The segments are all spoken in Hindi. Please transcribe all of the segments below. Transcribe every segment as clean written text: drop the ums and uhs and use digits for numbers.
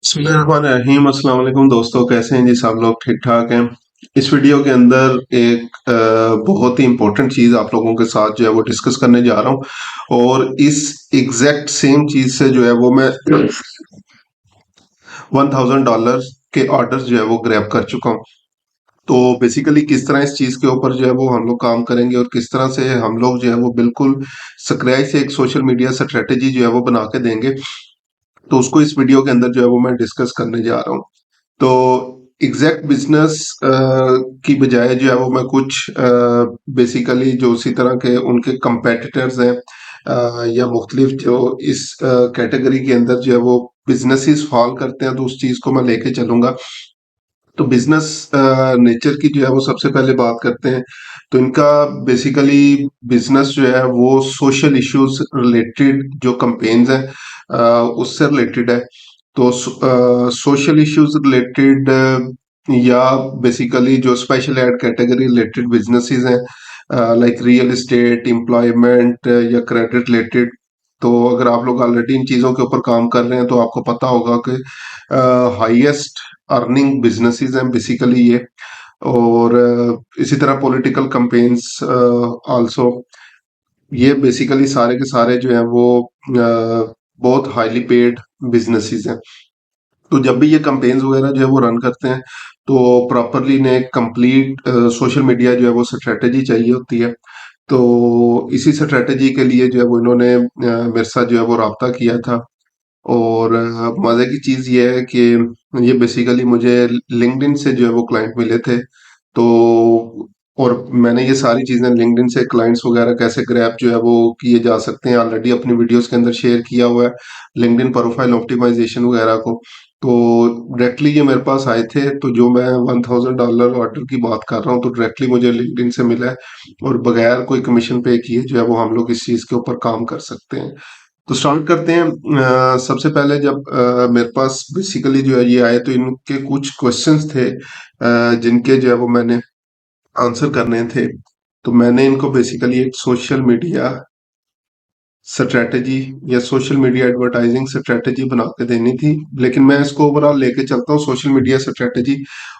बिस्मिल्लाहिर्रहमानिर्रहीम। अस्सलाम वालेकुम दोस्तों, कैसे हैं जी? सब लोग ठीक ठाक हैं। इस वीडियो के अंदर एक बहुत ही इंपॉर्टेंट चीज़ आप लोगों के साथ जो है वो डिस्कस करने जा रहा हूँ, और इस एग्जैक्ट सेम चीज़ से जो है वो मैं $1000 के ऑर्डर जो है वो ग्रैब कर चुका हूँ। तो बेसिकली किस तरह इस चीज़ के ऊपर जो है वो हम लोग काम करेंगे, और किस तरह से हम लोग जो है वो बिल्कुल सक्रिय से एक सोशल मीडिया स्ट्रेटेजी जो है वो बना के देंगे, तो उसको इस वीडियो के अंदर जो है वो मैं डिस्कस करने जा रहा हूँ। तो एग्जैक्ट बिजनेस की बजाय जो है वो मैं कुछ बेसिकली जो उसी तरह के उनके कंपेटिटर्स हैं, या मुख्तलिफ जो इस कैटेगरी के अंदर जो है वो बिजनेसेस फॉल करते हैं, तो उस चीज़ को मैं लेके चलूंगा। तो बिजनेस नेचर की जो है वो सबसे पहले बात करते हैं। तो इनका बेसिकली बिजनेस जो है वो सोशल इश्यूज रिलेटेड जो कंपेन्स हैं उससे रिलेटेड है। तो सोशल इश्यूज रिलेटेड या बेसिकली जो special ad category related businesses हैं, लाइक रियल एस्टेट, एम्प्लॉयमेंट या क्रेडिट रिलेटेड। तो अगर आप लोग ऑलरेडी इन चीज़ों के ऊपर काम कर रहे हैं तो आपको पता होगा कि हाईएस्ट अर्निंग बिजनेसेस हैं बेसिकली ये। और इसी तरह पॉलिटिकल कंपेन्स आल्सो, ये बेसिकली सारे के सारे जो हैं वो बहुत हाईली पेड बिजनेसेस हैं। तो जब भी ये कंपेन्स वगैरह जो है वो रन करते हैं, तो प्रॉपरली इन्हें कंप्लीट सोशल मीडिया जो है वो स्ट्रेटेजी चाहिए होती है। तो इसी स्ट्रेटेजी के लिए जो है वो इन्होंने मेरे साथ जो है वो राब्ता किया था। और मजे की चीज ये है कि ये बेसिकली मुझे लिंक्डइन से जो है वो क्लाइंट मिले थे। तो और मैंने ये सारी चीजें लिंक्डइन से क्लाइंट्स वगैरह कैसे ग्रैब जो है वो किए जा सकते हैं ऑलरेडी अपनी वीडियोस के अंदर शेयर किया हुआ है, लिंक्डइन प्रोफाइल ऑप्टिमाइजेशन वगैरह को। तो डायरेक्टली ये मेरे पास आए थे, तो जो मैं $1000 ऑर्डर की बात कर रहा हूँ तो डायरेक्टली मुझे लिंक्डइन से मिला है, और बगैर कोई कमीशन पे किए जो है वो हम लोग इस चीज के ऊपर काम कर सकते हैं। तो स्टार्ट करते हैं। सबसे पहले जब मेरे पास बेसिकली जो है ये आए, तो इनके कुछ क्वेश्चंस थे जिनके जो है वो मैंने आंसर करने थे। तो मैंने इनको बेसिकली एक सोशल मीडिया स्ट्रेटेजी या सोशल मीडिया एडवर्टाइजिंग स्ट्रेटेजी बना के देनी थी, लेकिन मैं इसको ओवरऑल लेके चलता हूँ सोशल मीडिया स्ट्रेटेजी,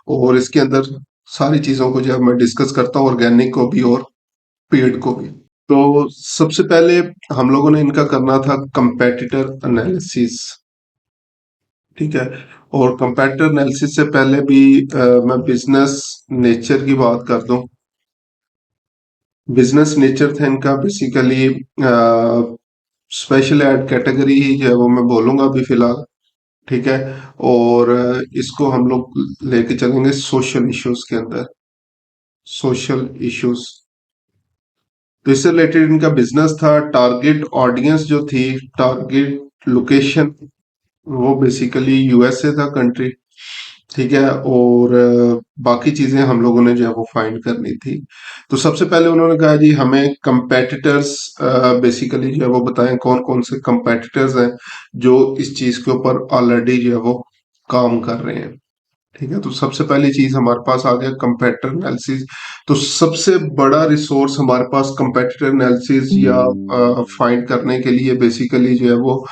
और इसके अंदर सारी चीज़ों को जो है मैं डिस्कस करता हूँ, ऑर्गेनिक को भी और पेड को भी। तो सबसे पहले हम लोगों ने इनका करना था कंपेटिटर एनालिसिस, ठीक है। और कंपेटिटर एनालिसिस से पहले भी मैं बिजनेस नेचर की बात कर दूं। बिजनेस नेचर था इनका बेसिकली स्पेशल एड कैटेगरी ही जो है वो मैं बोलूंगा अभी फिलहाल, ठीक है। और इसको हम लोग लेके चलेंगे सोशल इश्यूज के अंदर। सोशल इश्यूज, तो इससे रिलेटेड इनका बिजनेस था। टारगेट ऑडियंस जो थी, टारगेट लोकेशन, वो बेसिकली यूएसए था कंट्री, ठीक है। और बाकी चीजें हम लोगों ने जो है वो फाइंड करनी थी। तो सबसे पहले उन्होंने कहा जी हमें कंपेटिटर्स बेसिकली जो है वो बताएं, कौन कौन से कंपेटिटर्स हैं जो इस चीज के ऊपर ऑलरेडी जो है वो काम कर रहे हैं, ठीक है। तो सबसे पहली चीज हमारे पास आ गया कंपेटिटर एनालिसिस। तो सबसे बड़ा रिसोर्स हमारे पास कंपेटिटर एनालिसिस या फाइंड करने के लिए बेसिकली जो है वो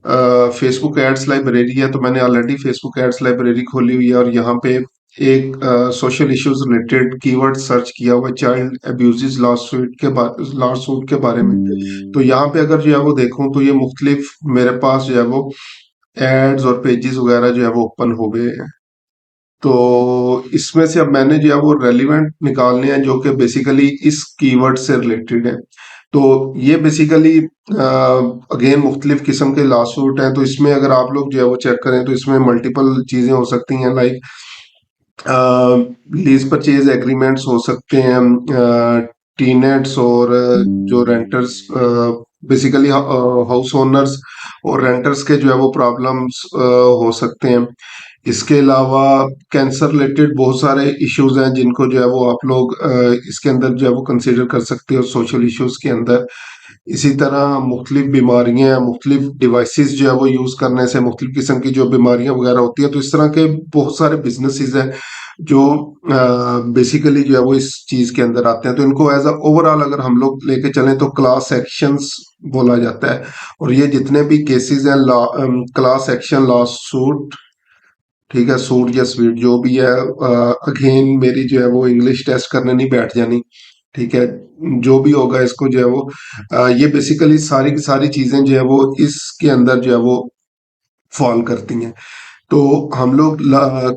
फेसबुक एड्स लाइब्रेरी है। तो मैंने ऑलरेडी फेसबुक एड्स लाइब्रेरी खोली हुई है, और यहाँ पे एक social issues related keyword search किया हुआ, चाइल्ड अब्यूजेस लॉसूट के बारे में। तो यहाँ पे अगर जो है वो देखूं तो ये मुख्तलिफ मेरे पास जो है वो एड्स और पेजेस वगैरह जो है वो ओपन हो गए हैं। तो इसमें से अब मैंने जो है वो रेलिवेंट निकालने हैं जो कि बेसिकली इस कीवर्ड से रिलेटेड है। तो ये बेसिकली अगेन मुख्तलिफ किस्म के लॉसूट हैं। तो इसमें अगर आप लोग जो है वो चेक करें तो इसमें मल्टीपल चीजें हो सकती हैं, लाइक लीज परचेज एग्रीमेंट्स हो सकते हैं, टीनेट्स और जो रेंटर्स, बेसिकली हाउस ओनर्स और रेंटर्स के जो है वो प्रॉब्लम्स हो सकते हैं। इसके अलावा कैंसर रिलेटेड बहुत सारे इश्यूज हैं जिनको जो है वो आप लोग इसके अंदर जो है वो कंसीडर कर सकते हो सोशल इश्यूज के अंदर। इसी तरह मुख्तलिफ बीमारियां, मुख्तलिफ डिवाइसेस जो है वो यूज करने से मुख्तलिफ किस्म की जो बीमारियां वगैरह होती है, तो इस तरह के बहुत सारे बिजनेसेस हैं जो बेसिकली जो है वो इस चीज के अंदर आते हैं। तो इनको एज अ ओवरऑल अगर हम लोग लेके चलें तो क्लास एक्शंस बोला जाता है। और ये जितने भी केसेस हैं, क्लास एक्शन, लॉ सूट ठीक है, सूट या स्वीट जो भी है, अगेन मेरी जो है वो इंग्लिश टेस्ट करने नहीं बैठ जानी। ठीक है, जो भी होगा इसको जो है वो ये बेसिकली सारी की सारी चीजें जो है वो इसके अंदर जो है वो फॉल करती हैं। तो हम लोग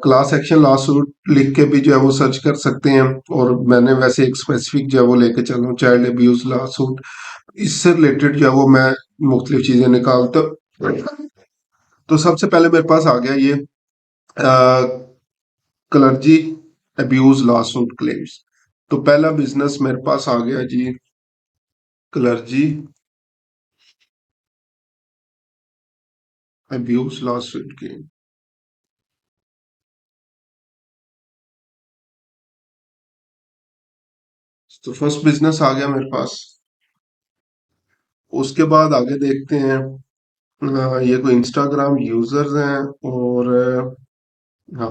क्लास एक्शन लॉ सूट लिख के भी जो है वो सर्च कर सकते हैं। और मैंने वैसे एक स्पेसिफिक जो है वो लेके चला हूँ, चाइल्ड अब्यूज लॉ सूट। इससे रिलेटेड जो है वो मैं मुख्तलिफ चीजें निकालता। तो सबसे पहले मेरे पास आ गया ये clergy abuse lawsuit claims. तो पहला बिजनेस मेरे पास आ गया जी, clergy abuse lawsuit claim. तो फर्स्ट बिजनेस आ गया मेरे पास। उसके बाद आगे देखते हैं, ये कोई इंस्टाग्राम यूजर्स हैं और हाँ,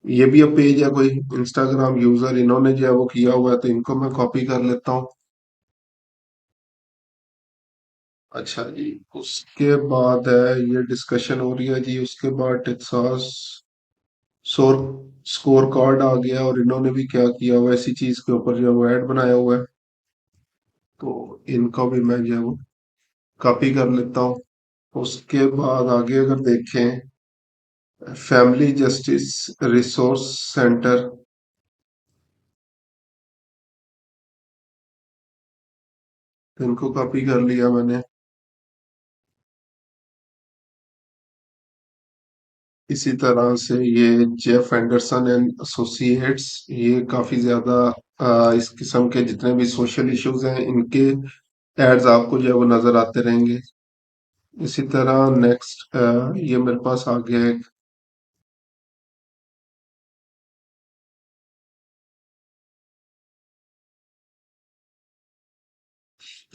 ये भी अब पेज है कोई इंस्टाग्राम यूजर, इन्होंने जो है वो किया हुआ है, तो इनको मैं कॉपी कर लेता हूँ। अच्छा जी, उसके बाद है ये डिस्कशन हो रही है जी, उसके बाद टेक्सास सोर स्कोर कार्ड आ गया, और इन्होंने भी क्या किया हुआ है, इसी चीज के ऊपर जो है वो ऐड बनाया हुआ है। तो इनका भी मैं जो है वो कॉपी कर लेता हूँ। उसके बाद आगे अगर देखें, फैमिली जस्टिस रिसोर्स सेंटर, इनको कॉपी कर लिया मैंने। इसी तरह से ये जेफ एंडरसन एंड एसोसिएट्स, ये काफी ज्यादा इस किस्म के जितने भी सोशल इश्यूज हैं इनके एड्स आपको जो है वो नजर आते रहेंगे। इसी तरह नेक्स्ट ये मेरे पास आ गया है।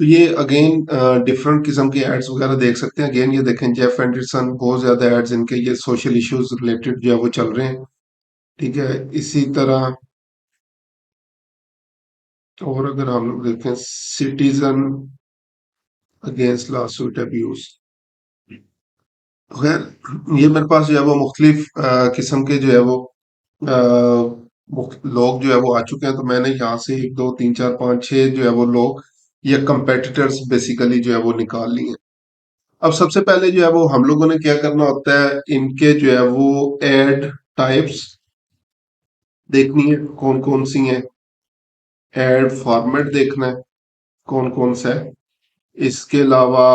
तो ये अगेन डिफरेंट किस्म के एड्स वगैरह देख सकते हैं। अगेन ये देखें, जेफ एंडरसन, बहुत ज्यादा एड्स इनके ये सोशल इश्यूज रिलेटेड जो है वो चल रहे हैं। ठीक है, इसी तरह और अगर हम लोग देखें, सिटीजन अगेंस्ट लॉसूट अब्यूज, खैर ये मेरे पास जो है वो मुख्तलिफ किस्म के जो है वो लोग जो है वो आ चुके हैं। तो मैंने यहाँ से एक दो तीन चार पाँच छह जो है वो लोग या कंपेटिटर्स बेसिकली जो है वो निकाल लिए हैं। अब सबसे पहले जो है वो हम लोगों ने क्या करना होता है, इनके जो है वो एड टाइप्स देखनी है कौन कौन सी हैं, एड फॉर्मेट देखना है कौन कौन सा है। इसके अलावा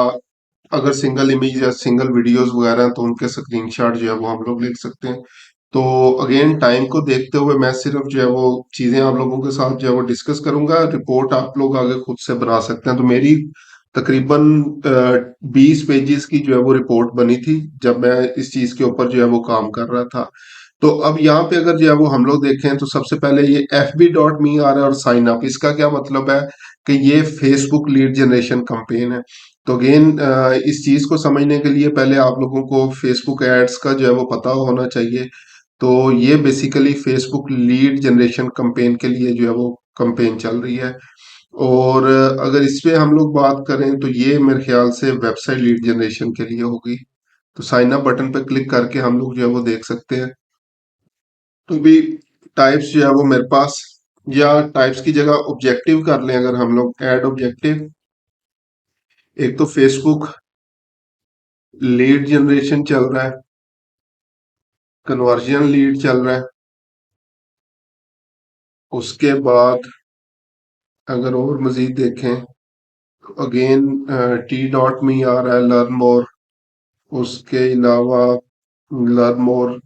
अगर सिंगल इमेज या सिंगल वीडियोस वगैरह हैं तो उनके स्क्रीनशॉट जो है वो हम लोग लिख सकते हैं। तो अगेन टाइम को देखते हुए मैं सिर्फ जो है वो चीजें आप लोगों के साथ जो है वो डिस्कस करूंगा, रिपोर्ट आप लोग आगे खुद से बना सकते हैं। तो मेरी तकरीबन 20 पेजेस की जो है वो रिपोर्ट बनी थी जब मैं इस चीज के ऊपर जो है वो काम कर रहा था। तो अब यहाँ पे अगर जो है वो हम लोग देखें, तो सबसे पहले ये fb.me आ रहा है और साइन अप, इसका क्या मतलब है कि ये फेसबुक लीड जनरेशन कैंपेन है। तो अगेन इस चीज को समझने के लिए पहले आप लोगों को फेसबुक एड्स का जो है वो पता होना चाहिए। तो ये basically Facebook lead generation campaign के लिए जो है वो कैंपेन चल रही है। और अगर इस पे हम लोग बात करें तो ये मेरे ख्याल से वेबसाइट लीड जनरेशन के लिए होगी। तो साइन अप बटन पे क्लिक करके हम लोग जो है वो देख सकते हैं। तो भी टाइप्स जो है वो मेरे पास, या टाइप्स की जगह ऑब्जेक्टिव कर लें अगर हम लोग, ऐड ऑब्जेक्टिव। एक तो फेसबुक लीड जनरेशन चल रहा है, कन्वर्जन लीड चल रहा है। उसके बाद अगर और मजीद देखें, अगेन t.me आ रहा है, लर्न मोर। उसके अलावा लर्न मोर,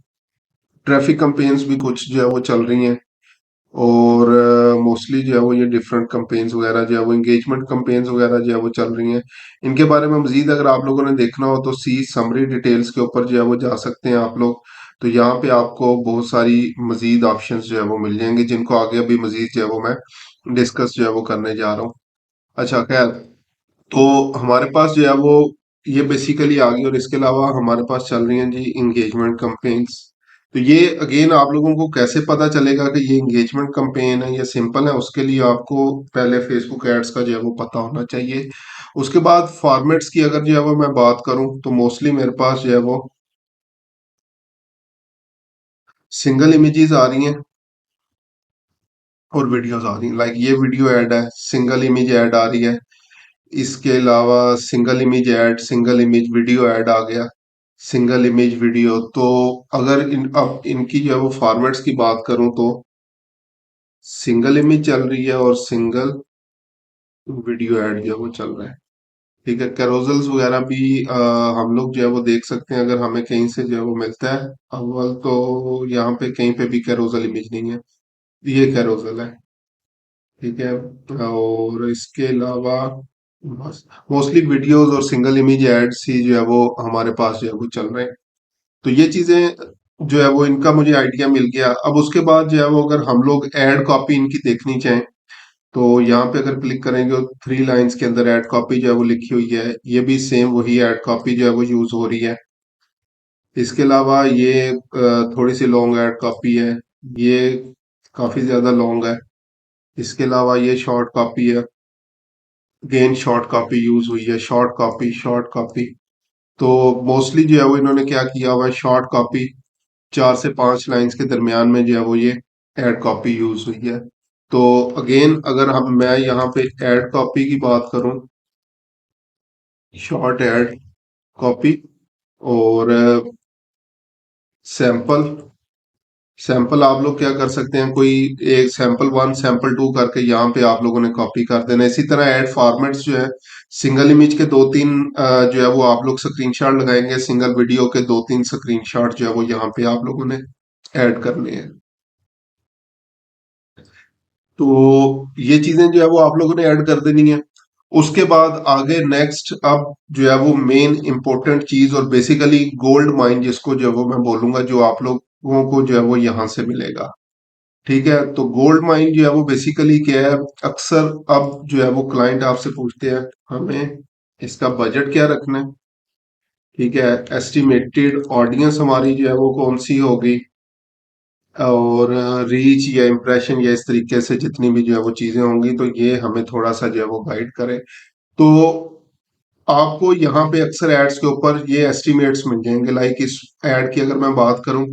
ट्रैफिक कंपेन्स भी कुछ जो है वो चल रही हैं। और मोस्टली जो है वो ये डिफरेंट कंपेन्स वगैरह जो है वो एंगेजमेंट कंपेन्स वगैरह जो है वो चल रही हैं। इनके बारे में मजीद अगर आप लोगों ने देखना हो तो सी समरी डिटेल्स के ऊपर जो है वो जा सकते हैं आप लोग। तो यहाँ पे आपको बहुत सारी मजीद ऑप्शंस जो है वो मिल जाएंगे, जिनको आगे अभी मजीद जो है वो मैं डिस्कस जो है वो करने जा रहा हूँ। अच्छा खैर, तो हमारे पास जो है वो ये बेसिकली आ गई, और इसके अलावा हमारे पास चल रही हैं जी इंगेजमेंट कंपेन्स। तो ये अगेन आप लोगों को कैसे पता चलेगा कि ये इंगेजमेंट कंपेन है या सिंपल है, उसके लिए आपको पहले फेसबुक एड्स का जो है वो पता होना चाहिए। उसके बाद फॉर्मेट्स की अगर जो है वो मैं बात करूं तो मोस्टली मेरे पास जो है वो सिंगल इमेजेस आ रही हैं और वीडियोस आ रही हैं। लाइक ये वीडियो ऐड है, सिंगल इमेज ऐड आ रही है। इसके अलावा single image ad, single image video ad आ गया, सिंगल इमेज वीडियो। तो अगर अब इनकी जो है वो फॉर्मेट्स की बात करूं तो सिंगल इमेज चल रही है और सिंगल वीडियो ऐड जो है वो चल रहा है। ठीक है, कैरोजल्स वगैरह भी हम लोग जो है वो देख सकते हैं अगर हमें कहीं से जो है वो मिलता है। अव्वल तो यहाँ पे कहीं पे भी कैरोजल इमेज नहीं है, ये कैरोजल है। ठीक है, और इसके अलावा बस मोस्टली वीडियोस और सिंगल इमेज एड्स ही जो है वो हमारे पास जो है वो चल रहे हैं। तो ये चीजें जो है वो इनका मुझे आइडिया मिल गया। अब उसके बाद जो है वो अगर हम लोग एड कॉपी इनकी देखनी चाहें तो यहाँ पे अगर क्लिक करेंगे तो 3 लाइन्स के अंदर एड कॉपी जो है वो लिखी हुई है। ये भी सेम वही एड कॉपी जो है वो यूज हो रही है। इसके अलावा ये थोड़ी सी लॉन्ग एड कॉपी है, ये काफी ज्यादा लॉन्ग है। इसके अलावा ये शॉर्ट कॉपी है, अगेन शॉर्ट कॉपी यूज हुई है, शॉर्ट कॉपी, शॉर्ट कॉपी। तो मोस्टली जो है वो इन्होंने क्या किया हुआ है, शॉर्ट कॉपी 4 से 5 लाइन्स के दरमियान में जो है वो ये एड कॉपी यूज हुई है। तो अगेन अगर हम मैं यहाँ पे एड कॉपी की बात करूं, शॉर्ट एड कॉपी और सैंपल, सैंपल आप लोग क्या कर सकते हैं, कोई एक सैंपल 1 सैंपल 2 करके यहाँ पे आप लोगों ने कॉपी कर देना। इसी तरह ऐड फॉर्मेट्स जो है, सिंगल इमेज के 2-3 जो है वो आप लोग स्क्रीनशॉट लगाएंगे, सिंगल वीडियो के 2-3 स्क्रीनशॉट जो है वो यहाँ पे आप लोगों ने ऐड करने हैं। तो ये चीजें जो है वो आप लोगों ने ऐड कर देनी है। उसके बाद आगे नेक्स्ट अब जो है वो मेन इंपॉर्टेंट चीज और बेसिकली गोल्ड माइन जिसको जो है वो मैं बोलूंगा, जो आप लोगों को जो है वो यहाँ से मिलेगा। ठीक है, तो गोल्ड माइन जो है वो बेसिकली क्या है, अक्सर अब जो है वो क्लाइंट आपसे पूछते हैं हमें इसका बजट क्या रखना है। ठीक है, एस्टिमेटेड ऑडियंस हमारी जो है वो कौन सी होगी, और रीच या इम्प्रेशन या इस तरीके से जितनी भी जो है वो चीजें होंगी, तो ये हमें थोड़ा सा जो है वो गाइड करे। तो आपको यहाँ पे अक्सर एड्स के ऊपर ये एस्टिमेट्स मिल जाएंगे। लाइक इस एड की अगर मैं बात करूं,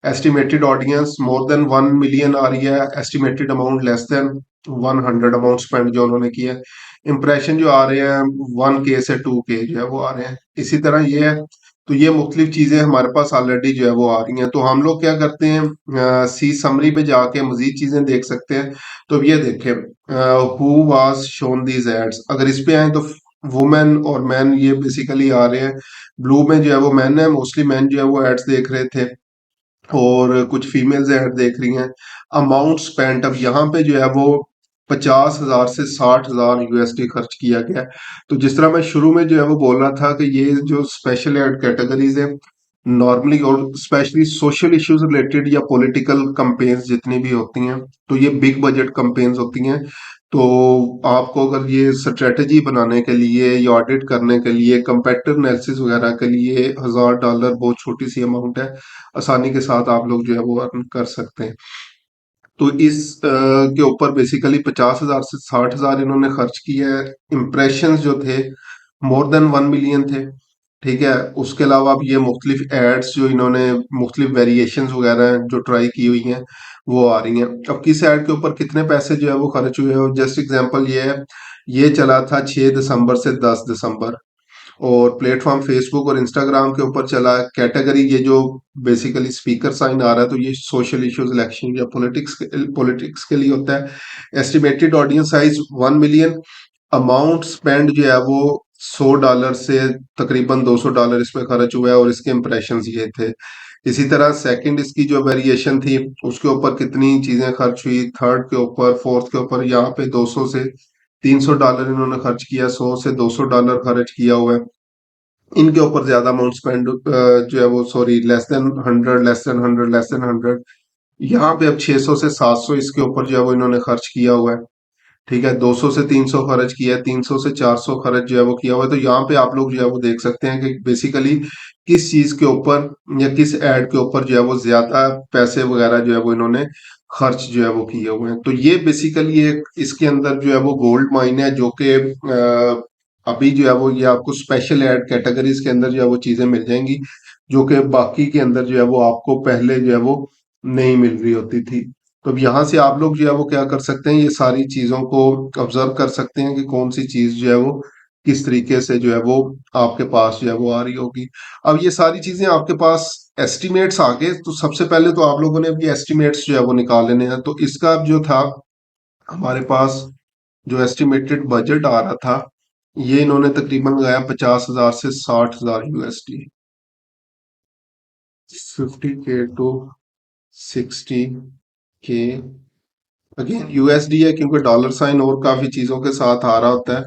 estimated audience more than 1 million आ रही है, estimated amount less than 100 amount spend जो उन्होंने किया है। इम्प्रेशन जो आ रहे हैं 1K से 2K जो है वो आ रहे हैं। इसी तरह ये है। तो ये मुख्तलिफ चीजें हमारे पास ऑलरेडी जो है वो आ रही हैं। तो हम लोग क्या करते हैं, सी समरी पे जाके मजीद चीजें देख सकते हैं। तो ये देखें, who was shown these ads, अगर इस पे आए तो वुमेन और मैन ये बेसिकली आ रहे हैं। ब्लू में जो है वो मैन है, मोस्टली मैन जो है वो एड्स देख रहे थे और कुछ फीमेल्स ऐड देख रही हैं। अमाउंट स्पेंट, अब यहाँ पे जो है वो 50,000 से 60,000 यूएसडी खर्च किया गया है। तो जिस तरह मैं शुरू में जो है वो बोल रहा था कि ये जो स्पेशल एड कैटेगरीज है नॉर्मली और स्पेशली सोशल इश्यूज रिलेटेड या पॉलिटिकल कंपेन्स जितनी भी होती हैं, तो ये बिग बजट कंपेन्स होती हैं। तो आपको अगर ये स्ट्रेटजी बनाने के लिए या ऑडिट करने के लिए, कंपेटिटिव एनालिसिस वगैरह के लिए, $1,000 बहुत छोटी सी अमाउंट है, आसानी के साथ आप लोग जो है वो अर्न कर सकते हैं। तो इस के ऊपर बेसिकली 50,000 से 60,000 इन्होंने खर्च किया है। इम्प्रेशंस जो थे मोर देन 1 मिलियन थे। ठीक है, उसके अलावा अब ये मुख्तलिफ एड्स जो इन्होंने मुख्तलिफ वेरिएशंस वगैरह जो ट्राई की हुई हैं वो आ रही हैं। अब किस ऐड के ऊपर कितने पैसे जो है वो खर्च हुए हैं, जस्ट एग्जांपल ये है, ये चला था 6 दिसंबर से 10 दिसंबर, और प्लेटफॉर्म फेसबुक और इंस्टाग्राम के ऊपर चला। कैटेगरी ये जो बेसिकली स्पीकर साइन आ रहा है, तो ये सोशल इश्यूज, इलेक्शन या पॉलिटिक्स के लिए होता है। Estimated audience size 1 million, amount spend जो है वो $100 से तकरीबन $200 इसमें खर्च हुआ है, और इसके इंप्रेशन ये थे। इसी तरह सेकंड इसकी जो वेरिएशन थी उसके ऊपर कितनी चीजें खर्च हुई, थर्ड के ऊपर, फोर्थ के ऊपर, यहाँ पे 200 से $300 इन्होंने खर्च किया, 100 से $200 खर्च किया हुआ है। इनके ऊपर ज्यादा अमाउंट स्पेंड जो है वो, sorry, less than 100, less than 100, less than 100। यहाँ पे अब 600 से 700 इसके ऊपर जो है वो इन्होंने खर्च किया हुआ है। ठीक है, 200 से 300 खर्च किया है, 300 से 400 खर्च जो है वो किया हुआ है। तो यहाँ पे आप लोग जो है वो देख सकते हैं कि बेसिकली किस चीज के ऊपर या किस एड के ऊपर जो है वो ज्यादा पैसे वगैरह जो है वो इन्होंने खर्च जो है वो किए हुए हैं। तो ये बेसिकली एक इसके अंदर जो है वो गोल्ड माइन है, जो कि अभी जो है वो ये आपको स्पेशल एड कैटेगरीज के अंदर जो है वो चीजें मिल जाएंगी, जो कि बाकी के अंदर जो है वो आपको पहले जो है वो नहीं मिल रही होती थी। तो अब यहाँ से आप लोग जो है वो क्या कर सकते हैं, ये सारी चीज़ों को ऑब्जर्व कर सकते हैं कि कौन सी चीज़ जो है वो किस तरीके से जो है वो आपके पास जो है वो आ रही होगी। अब ये सारी चीज़ें आपके पास एस्टिमेट्स आ गए, तो सबसे पहले तो आप लोगों ने अब ये एस्टिमेट्स जो है वो निकाल लेने हैं। तो इसका जो था हमारे पास, जो एस्टिमेटेड बजट आ रहा था, ये इन्होंने तकरीबन लगाया 50,000 से 60,000 USD, 50K to 60K। Again USD है क्योंकि डॉलर साइन और काफी चीजों के साथ आ रहा होता है,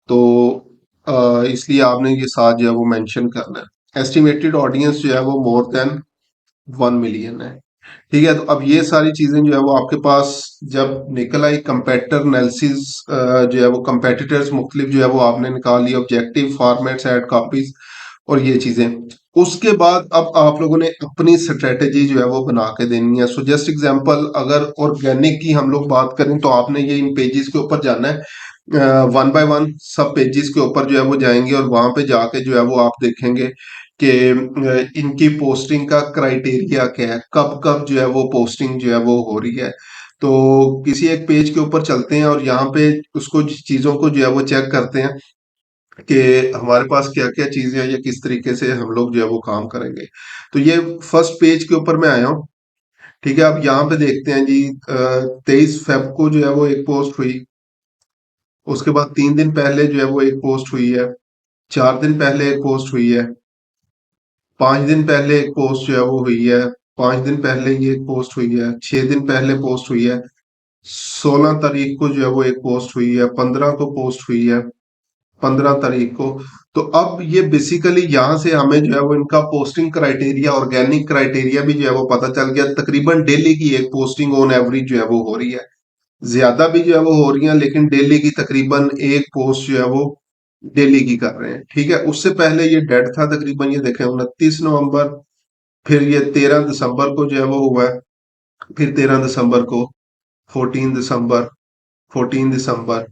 तो इसलिए आपने ये साथ जो है वो मेंशन करना है। एस्टिमेटेड ऑडियंस जो है वो मोर देन 1 मिलियन है। ठीक है, तो अब ये सारी चीजें जो है वो आपके पास जब निकल आई, कंपेटिटर एनालिसिस जो है वो कंपेटिटर्स मुख्तलिफ जो है वो आपने निकाल लिया, ऑब्जेक्टिव फॉर्मेट्स, एड कॉपीज और ये चीजें। उसके बाद अब आप लोगों ने अपनी स्ट्रेटेजी जो है वो बना के देनी है। सो जस्ट एग्जांपल, अगर ऑर्गेनिक की हम लोग बात करें तो आपने ये इन पेजेस के ऊपर जाना है, वन बाय वन सब पेजेस के ऊपर जो है वो जाएंगे और वहां पे जाके जो है वो आप देखेंगे कि इनकी पोस्टिंग का क्राइटेरिया क्या है, कब कब जो है वो पोस्टिंग जो है वो हो रही है। तो किसी एक पेज के ऊपर चलते हैं और यहाँ पे उसको चीजों को जो है वो चेक करते हैं कि हमारे पास क्या क्या चीजें हैं या किस तरीके से हम लोग जो है वो काम करेंगे। तो ये फर्स्ट पेज के ऊपर मैं आया हूँ। ठीक है, अब यहाँ पे देखते हैं जी, 23 फेब को जो है वो एक पोस्ट हुई। उसके बाद 3 दिन पहले जो है वो एक पोस्ट हुई है। 4 दिन पहले एक पोस्ट हुई है। 5 दिन पहले एक पोस्ट जो है वो हुई है। 5 दिन पहले ये एक पोस्ट हुई है। 6 दिन पहले पोस्ट हुई है। 16 तारीख को जो है वो एक पोस्ट हुई है। 15 को पोस्ट हुई है। 15 तारीख को। तो अब ये बेसिकली यहाँ से हमें जो है वो इनका पोस्टिंग क्राइटेरिया, ऑर्गेनिक क्राइटेरिया भी जो है वो पता चल गया। तकरीबन डेली की एक पोस्टिंग ऑन एवरेज जो है वो हो रही है। ज्यादा भी जो है वो हो रही है, लेकिन डेली की तकरीबन एक पोस्ट जो है वो डेली की कर रहे हैं। ठीक है, उससे पहले ये डेड था तकरीबन, ये देखें 29 नवंबर, फिर ये 13 दिसंबर को जो है वो हुआ है, फिर 13 दिसंबर को, 14 दिसंबर, 14 दिसंबर,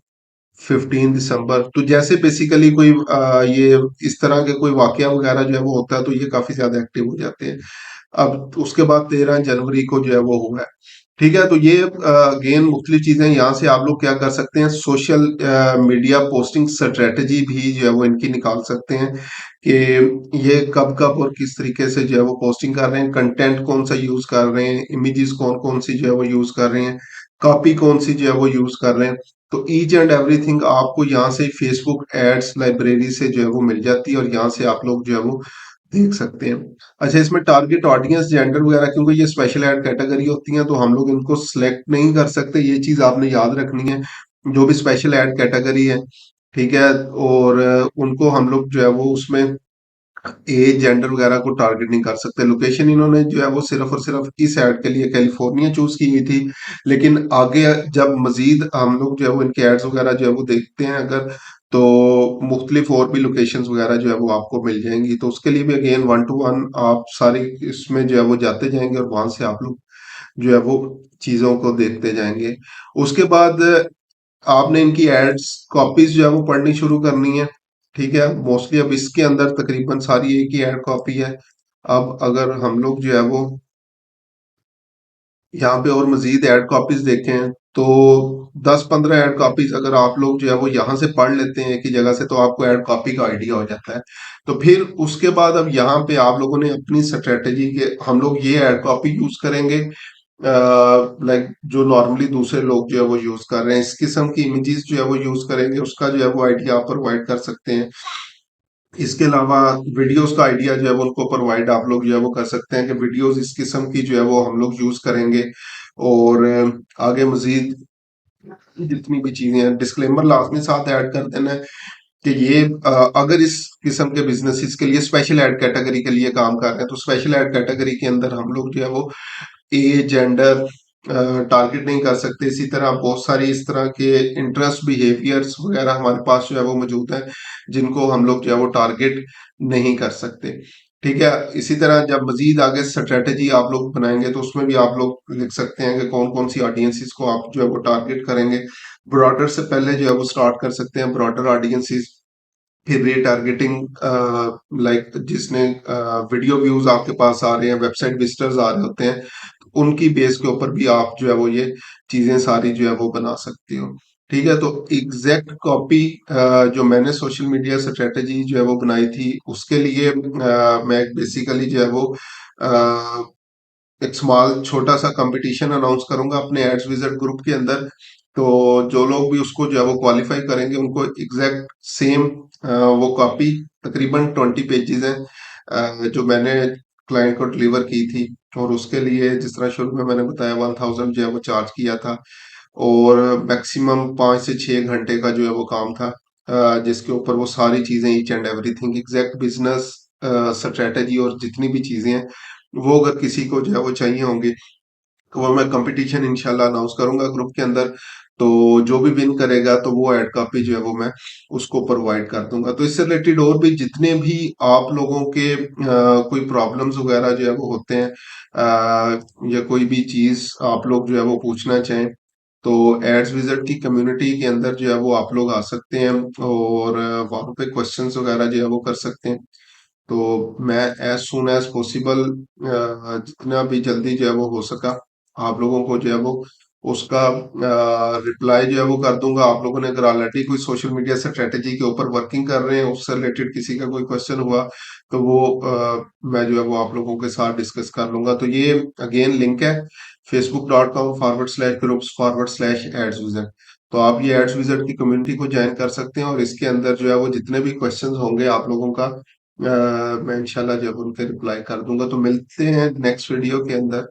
15 दिसंबर। तो जैसे बेसिकली कोई ये इस तरह के कोई वाकया वगैरह जो है वो होता है तो ये काफी ज्यादा एक्टिव हो जाते हैं। अब उसके बाद 13 जनवरी को जो है वो हुआ है। ठीक है, तो ये अगेन मुख्तलिफ चीजें, यहाँ से आप लोग क्या कर सकते हैं, सोशल मीडिया पोस्टिंग स्ट्रेटेजी भी जो है वो इनकी निकाल सकते हैं कि ये कब कब और किस तरीके से जो है वो पोस्टिंग कर रहे हैं, कंटेंट कौन सा यूज कर रहे हैं, इमेजेस कौन कौन सी जो है वो यूज कर रहे हैं, कॉपी कौन सी जो है वो यूज कर रहे हैं। तो ईच एंड एवरीथिंग आपको यहाँ से फेसबुक एड्स लाइब्रेरी से जो है वो मिल जाती है और यहाँ से आप लोग जो है वो देख सकते हैं। अच्छा, इसमें टारगेट ऑडियंस, जेंडर वगैरह, क्योंकि ये स्पेशल ऐड कैटेगरी होती हैं तो हम लोग इनको सिलेक्ट नहीं कर सकते, ये चीज आपने याद रखनी है। जो भी स्पेशल ऐड कैटेगरी है, ठीक है, और उनको हम लोग जो है वो उसमें एज, जेंडर वगैरह को टारगेट नहीं कर सकते। लोकेशन इन्होंने जो है वो सिर्फ और सिर्फ इस ऐड के लिए कैलिफोर्निया चूज की हुई थी, लेकिन आगे जब मजीद हम लोग जो है वो इनके एड्स वगैरह जो है वो देखते हैं अगर, तो मुख्तलिफ और भी लोकेशंस वगैरह जो है वो आपको मिल जाएंगी। तो उसके लिए भी अगेन वन टू वन आप सारी इसमें जो है वो जाते जाएंगे और वहां से आप लोग जो है वो चीजों को देखते जाएंगे। उसके बाद आपने इनकी एड्स कॉपीज जो है वो पढ़नी शुरू करनी है। ठीक है, मोस्टली अब इसके अंदर तकरीबन सारी एक ही एड कॉपी है। अब अगर हम लोग जो है वो यहाँ पे और मजीद ऐड कॉपीज देखें तो 10-15 ऐड कॉपीज अगर आप लोग जो है वो यहाँ से पढ़ लेते हैं एक ही जगह से, तो आपको ऐड कॉपी का आइडिया हो जाता है। तो फिर उसके बाद अब यहाँ पे आप लोगों ने अपनी स्ट्रेटेजी के, हम लोग ये ऐड कॉपी यूज करेंगे लाइक जो नॉर्मली दूसरे लोग जो है वो यूज कर रहे हैं, इस किस्म की इमेजेस जो है वो यूज करेंगे, उसका जो है वो आइडिया आप प्रोवाइड कर सकते हैं। इसके अलावा वीडियोस का आइडिया जो है वो उनको प्रोवाइड आप लोग जो है वो कर सकते हैं कि वीडियोस इस किस्म की जो है वो हम लोग यूज करेंगे। और आगे मजीद जितनी भी चीजें हैं, डिस्क्लेमर लाजमी साथ ऐड कर देना है कि ये अगर इस किस्म के बिजनेसेस के लिए स्पेशल ऐड कैटेगरी के लिए काम कर रहे हैं तो स्पेशल ऐड कैटेगरी के अंदर हम लोग जो है वो एज, जेंडर टारगेट नहीं कर सकते। इसी तरह बहुत सारी इस तरह के इंटरेस्ट, बिहेवियर्स वगैरह हमारे पास जो है वो मौजूद है जिनको हम लोग जो है वो टारगेट नहीं कर सकते। ठीक है, इसी तरह जब मजीद आगे स्ट्रेटेजी आप लोग बनाएंगे तो उसमें भी आप लोग लिख सकते हैं कि कौन कौन सी ऑडियंसिस को आप जो है वो टारगेट करेंगे। ब्रॉडर से पहले जो है वो स्टार्ट कर सकते हैं, ब्रॉडर ऑडियंसिस फिर रिटारगेटिंग, लाइक जिसने वीडियो व्यूज आपके पास आ रहे हैं, वेबसाइट विजिटर्स आ रहे होते हैं, तो उनकी बेस के ऊपर भी आप जो है वो ये चीजें सारी जो है वो बना सकती हो। ठीक है, तो एग्जैक्ट कॉपी जो मैंने सोशल मीडिया स्ट्रेटेजी जो है वो बनाई थी, उसके लिए मैं बेसिकली जो है वो एक स्मॉल छोटा सा कंपटीशन अनाउंस करूंगा अपने एड्स विजिट ग्रुप के अंदर। तो जो लोग भी उसको जो है वो क्वालिफाई करेंगे, उनको एग्जैक्ट सेम वो कॉपी, तकरीबन 20 पेजेस हैं, जो मैंने क्लाइंट को डिलीवर की थी। और उसके लिए जिस तरह शुरू में मैंने बताया 1000 जो है वो चार्ज किया था, और मैक्सिमम 5 से 6 घंटे का जो है वो काम था, जिसके ऊपर वो सारी चीजें each and everything exact business strategy और जितनी भी चीजें हैं, वो अगर किसी को जो है वो चाहिए होंगी, तो वो मैं कंपटीशन इंशाल्लाह अनाउंस करूंगा ग्रुप के अंदर। तो जो भी विन करेगा तो वो एड कॉपी जो है वो मैं उसको प्रोवाइड कर दूंगा। तो इससे रिलेटेड और भी जितने भी आप लोगों के कोई प्रॉब्लम्स वगैरह जो है वो होते हैं, या कोई भी चीज आप लोग जो है वो पूछना चाहें, तो एड्स विजिट की कम्युनिटी के अंदर जो है वो आप लोग आ सकते हैं, और वहां पे क्वेश्चंस वगैरह जो है वो कर सकते हैं। तो मैं एज सुन एज पॉसिबल, जितना भी जल्दी जो है वो हो सका, आप लोगों को जो है वो उसका रिप्लाई जो है वो कर दूंगा। आप लोगों ने अगर ऑलरेडी कोई सोशल मीडिया स्ट्रेटेजी के ऊपर वर्किंग कर रहे हैं, उससे रिलेटेड किसी का कोई क्वेश्चन हुआ, तो वो मैं जो है वो आप लोगों के साथ डिस्कस कर लूंगा। तो ये अगेन लिंक है facebook.com/groups/एड्स विजिट। तो आप ये एड्स विजिट की कम्युनिटी को ज्वाइन कर सकते हैं, और इसके अंदर जो है वो जितने भी क्वेश्चंस होंगे आप लोगों का, मैं इंशाल्लाह जब उनके रिप्लाई कर दूंगा। तो मिलते हैं नेक्स्ट वीडियो के अंदर।